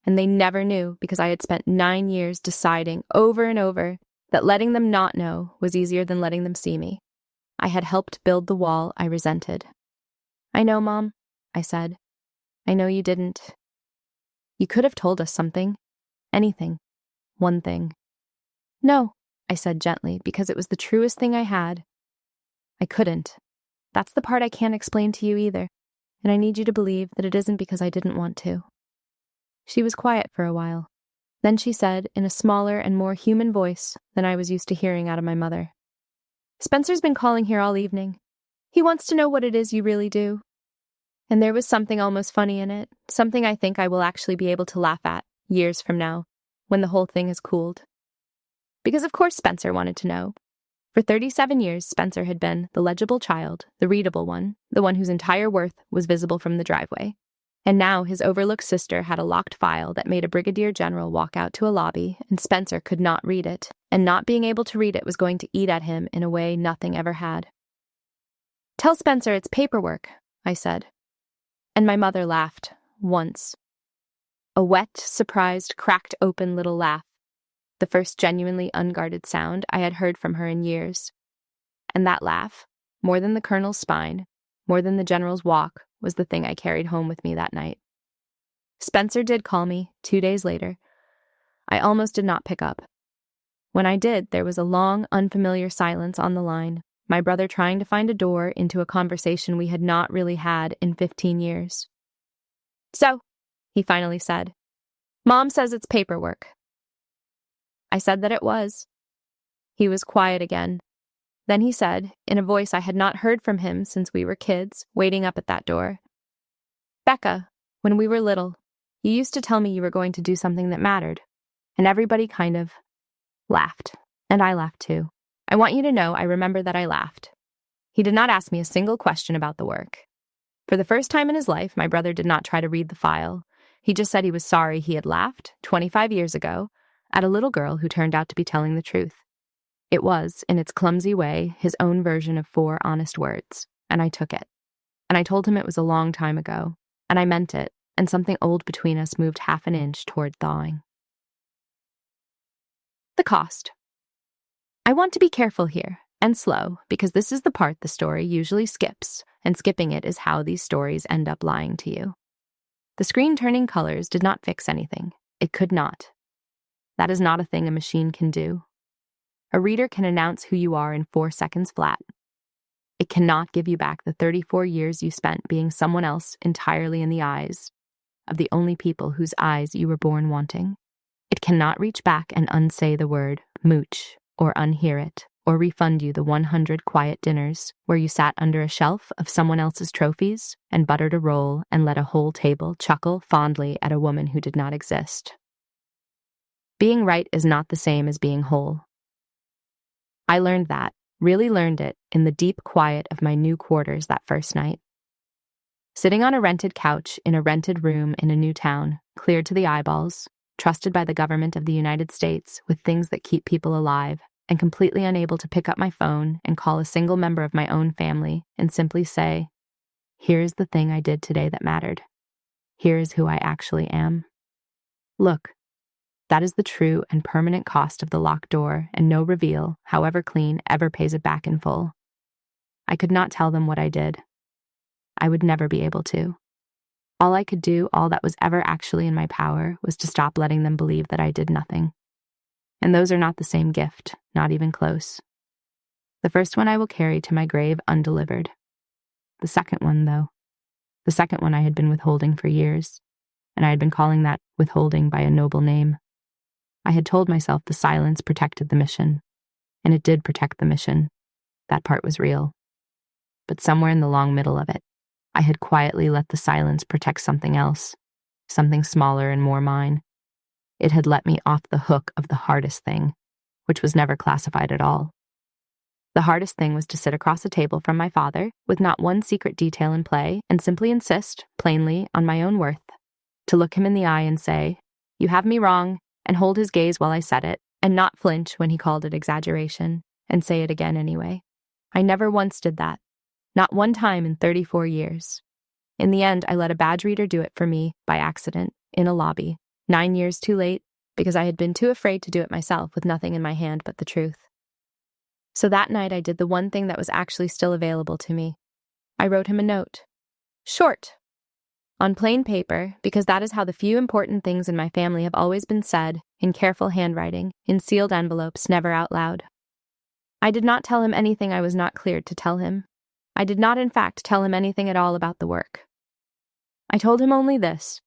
And they never knew because I had spent 9 years deciding over and over that letting them not know was easier than letting them see me. I had helped build the wall I resented. "I know, Mom," I said. "I know you didn't. You could have told us something. Anything. One thing." "No," I said gently, because it was the truest thing I had. "I couldn't. That's the part I can't explain to you either, and I need you to believe that it isn't because I didn't want to." She was quiet for a while. Then she said, in a smaller and more human voice than I was used to hearing out of my mother, "Spencer's been calling here all evening. He wants to know what it is you really do." And there was something almost funny in it, something I think I will actually be able to laugh at years from now, when the whole thing has cooled. Because of course Spencer wanted to know. For 37 years, Spencer had been the legible child, the readable one, the one whose entire worth was visible from the driveway. And now his overlooked sister had a locked file that made a brigadier general walk out to a lobby, and Spencer could not read it, and not being able to read it was going to eat at him in a way nothing ever had. "Tell Spencer it's paperwork," I said. And my mother laughed, once. A wet, surprised, cracked open little laugh. The first genuinely unguarded sound I had heard from her in years. And that laugh, more than the colonel's spine, more than the general's walk, was the thing I carried home with me that night. Spencer did call me 2 days later. I almost did not pick up. When I did, there was a long, unfamiliar silence on the line, my brother trying to find a door into a conversation we had not really had in 15 years. "So," he finally said, "Mom says it's paperwork." I said that it was. He was quiet again. Then he said, in a voice I had not heard from him since we were kids, waiting up at that door, "Becca, when we were little, you used to tell me you were going to do something that mattered, and everybody kind of laughed, and I laughed too. I want you to know I remember that I laughed." He did not ask me a single question about the work. For the first time in his life, my brother did not try to read the file. He just said he was sorry he had laughed, 25 years ago, at a little girl who turned out to be telling the truth. It was, in its clumsy way, his own version of 4 honest words, and I took it. And I told him it was a long time ago, and I meant it, and something old between us moved half an inch toward thawing. The cost. I want to be careful here, and slow, because this is the part the story usually skips, and skipping it is how these stories end up lying to you. The screen turning colors did not fix anything. It could not. That is not a thing a machine can do. A reader can announce who you are in 4 seconds flat. It cannot give you back the 34 years you spent being someone else entirely in the eyes of the only people whose eyes you were born wanting. It cannot reach back and unsay the word mooch, or unhear it, or refund you the 100 quiet dinners where you sat under a shelf of someone else's trophies and buttered a roll and let a whole table chuckle fondly at a woman who did not exist. Being right is not the same as being whole. I learned that, really learned it, in the deep quiet of my new quarters that first night. Sitting on a rented couch in a rented room in a new town, cleared to the eyeballs, trusted by the government of the United States with things that keep people alive, and completely unable to pick up my phone and call a single member of my own family and simply say, "Here's the thing I did today that mattered. Here is who I actually am." Look, that is the true and permanent cost of the locked door, and no reveal, however clean, ever pays it back in full. I could not tell them what I did. I would never be able to. All I could do, all that was ever actually in my power, was to stop letting them believe that I did nothing. And those are not the same gift, not even close. The first one I will carry to my grave undelivered. The second one, though. The second one I had been withholding for years, and I had been calling that withholding by a noble name. I had told myself the silence protected the mission, and it did protect the mission. That part was real. But somewhere in the long middle of it, I had quietly let the silence protect something else, something smaller and more mine. It had let me off the hook of the hardest thing, which was never classified at all. The hardest thing was to sit across a table from my father, with not one secret detail in play, and simply insist, plainly, on my own worth. To look him in the eye and say, "You have me wrong," and hold his gaze while I said it, and not flinch when he called it exaggeration, and say it again anyway. I never once did that. Not one time in 34 years. In the end, I let a badge reader do it for me, by accident, in a lobby, 9 years too late, because I had been too afraid to do it myself with nothing in my hand but the truth. So that night I did the one thing that was actually still available to me. I wrote him a note. Short. On plain paper, because that is how the few important things in my family have always been said, in careful handwriting, in sealed envelopes, never out loud. I did not tell him anything I was not cleared to tell him. I did not, in fact, tell him anything at all about the work. I told him only this,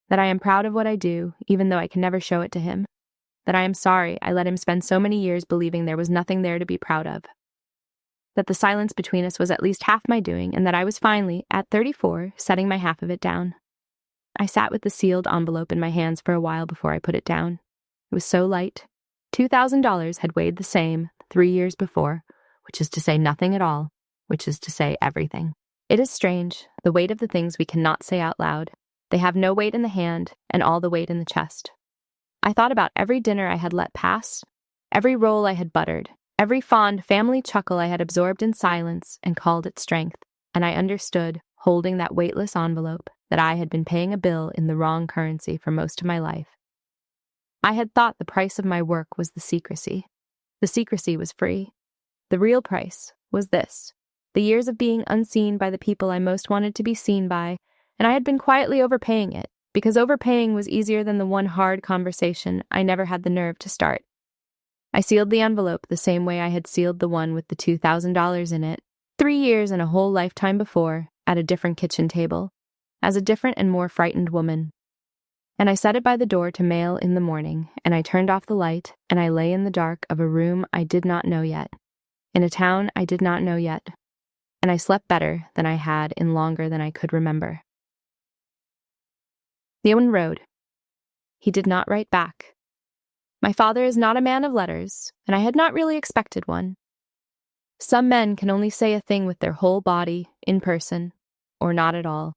that I am proud of what I do, even though I can never show it to him. That I am sorry I let him spend so many years believing there was nothing there to be proud of. That the silence between us was at least half my doing, and that I was finally, at 34, setting my half of it down. I sat with the sealed envelope in my hands for a while before I put it down. It was so light. $2,000 had weighed the same 3 years before, which is to say nothing at all, which is to say everything. It is strange, the weight of the things we cannot say out loud. They have no weight in the hand, and all the weight in the chest. I thought about every dinner I had let pass, every roll I had buttered, every fond family chuckle I had absorbed in silence and called it strength, and I understood, holding that weightless envelope, that I had been paying a bill in the wrong currency for most of my life. I had thought the price of my work was the secrecy. The secrecy was free. The real price was this: the years of being unseen by the people I most wanted to be seen by, and I had been quietly overpaying it, because overpaying was easier than the one hard conversation I never had the nerve to start. I sealed the envelope the same way I had sealed the one with the $2,000 in it, 3 years and a whole lifetime before, at a different kitchen table, as a different and more frightened woman. And I set it by the door to mail in the morning, and I turned off the light, and I lay in the dark of a room I did not know yet, in a town I did not know yet, and I slept better than I had in longer than I could remember. The Owen wrote. He did not write back. My father is not a man of letters, and I had not really expected one. Some men can only say a thing with their whole body, in person, or not at all.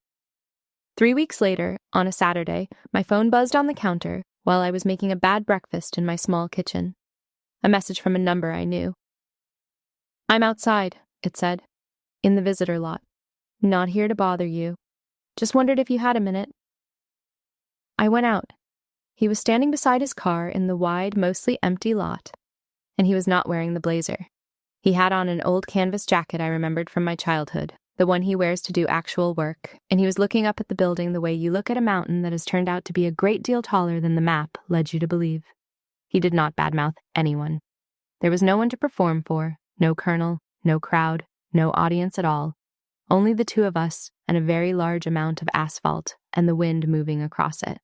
3 weeks later, on a Saturday, my phone buzzed on the counter while I was making a bad breakfast in my small kitchen. A message from a number I knew. I'm outside, it said, in the visitor lot. Not here to bother you. Just wondered if you had a minute. I went out. He was standing beside his car in the wide, mostly empty lot, and he was not wearing the blazer. He had on an old canvas jacket I remembered from my childhood, the one he wears to do actual work, and he was looking up at the building the way you look at a mountain that has turned out to be a great deal taller than the map led you to believe. He did not badmouth anyone. There was no one to perform for, no colonel, no crowd, no audience at all, only the two of us and a very large amount of asphalt and the wind moving across it.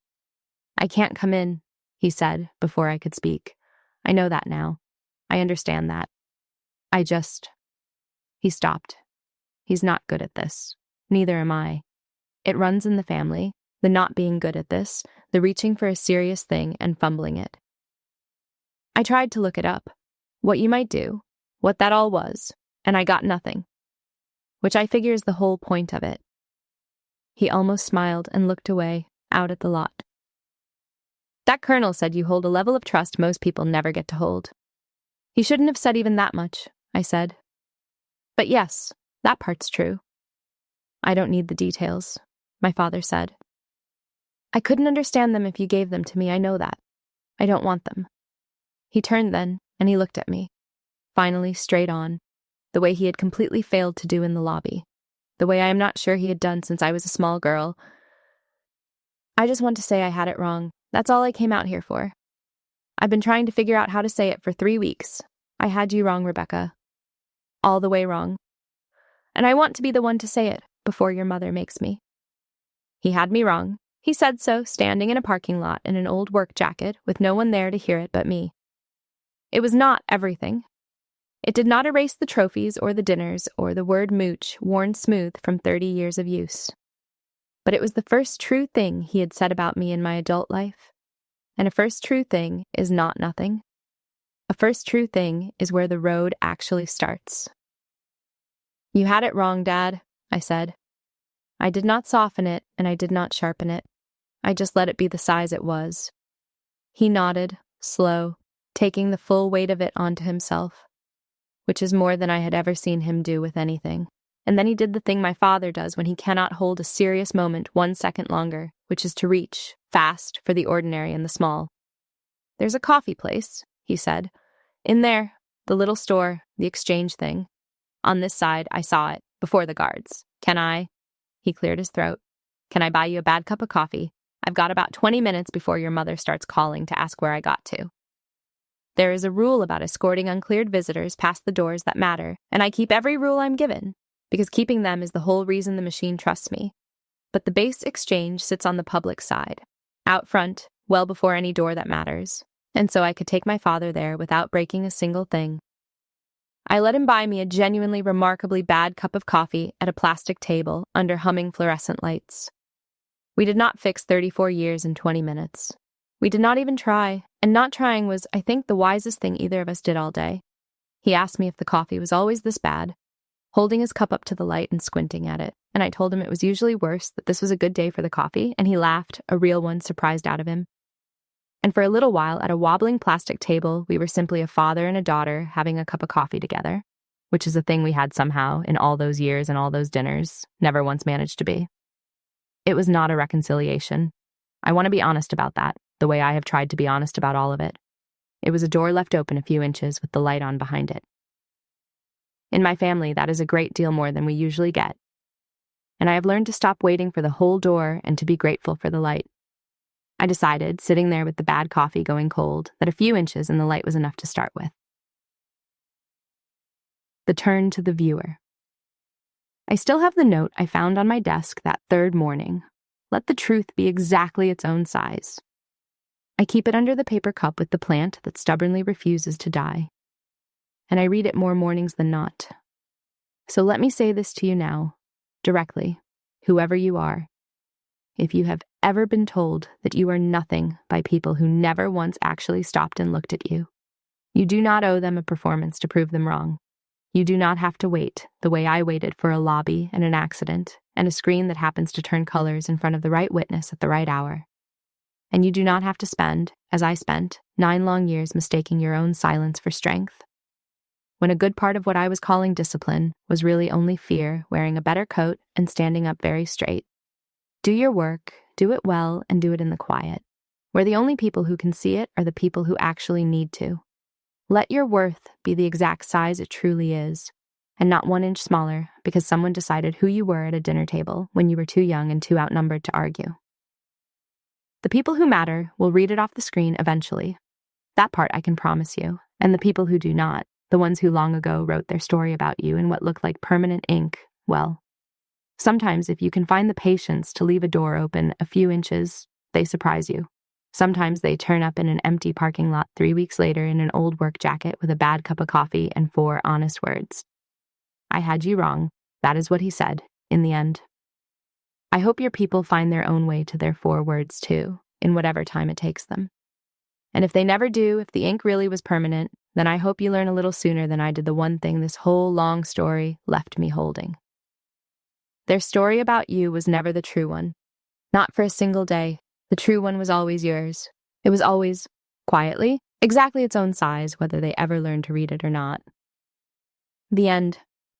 I can't come in, he said before I could speak. I know that now. I understand that. He stopped. He's not good at this. Neither am I. It runs in the family, the not being good at this, the reaching for a serious thing and fumbling it. I tried to look it up, what you might do, what that all was, and I got nothing, which I figure is the whole point of it. He almost smiled and looked away, out at the lot. That colonel said you hold a level of trust most people never get to hold. He shouldn't have said even that much, I said. But yes, that part's true. I don't need the details, my father said. I couldn't understand them if you gave them to me, I know that. I don't want them. He turned then, and he looked at me, finally straight on, the way he had completely failed to do in the lobby, the way I am not sure he had done since I was a small girl. I just want to say I had it wrong. That's all I came out here for. I've been trying to figure out how to say it for 3 weeks. I had you wrong, Rebecca. All the way wrong. And I want to be the one to say it before your mother makes me. He had me wrong. He said so, standing in a parking lot in an old work jacket with no one there to hear it but me. It was not everything. It did not erase the trophies or the dinners or the word mooch worn smooth from 30 years of use. But it was the first true thing he had said about me in my adult life. And a first true thing is not nothing. A first true thing is where the road actually starts. "You had it wrong, Dad," I said. I did not soften it, and I did not sharpen it. I just let it be the size it was. He nodded, slow, taking the full weight of it onto himself, which is more than I had ever seen him do with anything. And then he did the thing my father does when he cannot hold a serious moment 1 second longer, which is to reach, fast, for the ordinary and the small. "There's a coffee place," he said. "In there, the little store, the exchange thing. On this side, I saw it, before the guards. Can I—" He cleared his throat. "Can I buy you a bad cup of coffee? I've got about 20 minutes before your mother starts calling to ask where I got to." There is a rule about escorting uncleared visitors past the doors that matter, and I keep every rule I'm given, because keeping them is the whole reason the machine trusts me. But the base exchange sits on the public side, out front, well before any door that matters, and so I could take my father there without breaking a single thing. I let him buy me a genuinely remarkably bad cup of coffee at a plastic table under humming fluorescent lights. We did not fix 34 years in 20 minutes. We did not even try, and not trying was, I think, the wisest thing either of us did all day. He asked me if the coffee was always this bad, holding his cup up to the light and squinting at it, and I told him it was usually worse, that this was a good day for the coffee, and he laughed, a real one surprised out of him. And for a little while, at a wobbling plastic table, we were simply a father and a daughter having a cup of coffee together, which is a thing we had somehow, in all those years and all those dinners, never once managed to be. It was not a reconciliation. I want to be honest about that, the way I have tried to be honest about all of it. It was a door left open a few inches with the light on behind it. In my family, that is a great deal more than we usually get. And I have learned to stop waiting for the whole door and to be grateful for the light. I decided, sitting there with the bad coffee going cold, that a few inches and the light was enough to start with. The turn to the viewer. I still have the note I found on my desk that third morning. Let the truth be exactly its own size. I keep it under the paper cup with the plant that stubbornly refuses to die. And I read it more mornings than not. So let me say this to you now, directly, whoever you are. If you have ever been told that you are nothing by people who never once actually stopped and looked at you, you do not owe them a performance to prove them wrong. You do not have to wait, the way I waited, for a lobby and an accident and a screen that happens to turn colors in front of the right witness at the right hour. And you do not have to spend, as I spent, 9 long years mistaking your own silence for strength, when a good part of what I was calling discipline was really only fear, wearing a better coat and standing up very straight. Do your work, do it well, and do it in the quiet, where the only people who can see it are the people who actually need to. Let your worth be the exact size it truly is, and not 1 inch smaller because someone decided who you were at a dinner table when you were too young and too outnumbered to argue. The people who matter will read it off the screen eventually. That part I can promise you, and the people who do not, the ones who long ago wrote their story about you in what looked like permanent ink, well, sometimes if you can find the patience to leave a door open a few inches, they surprise you. Sometimes they turn up in an empty parking lot 3 weeks later in an old work jacket with a bad cup of coffee and 4 honest words. I had you wrong. That is what he said, in the end. I hope your people find their own way to their 4 words too, in whatever time it takes them. And if they never do, if the ink really was permanent, then I hope you learn a little sooner than I did the one thing this whole long story left me holding. Their story about you was never the true one. Not for a single day. The true one was always yours. It was always, quietly, exactly its own size, whether they ever learned to read it or not. The end.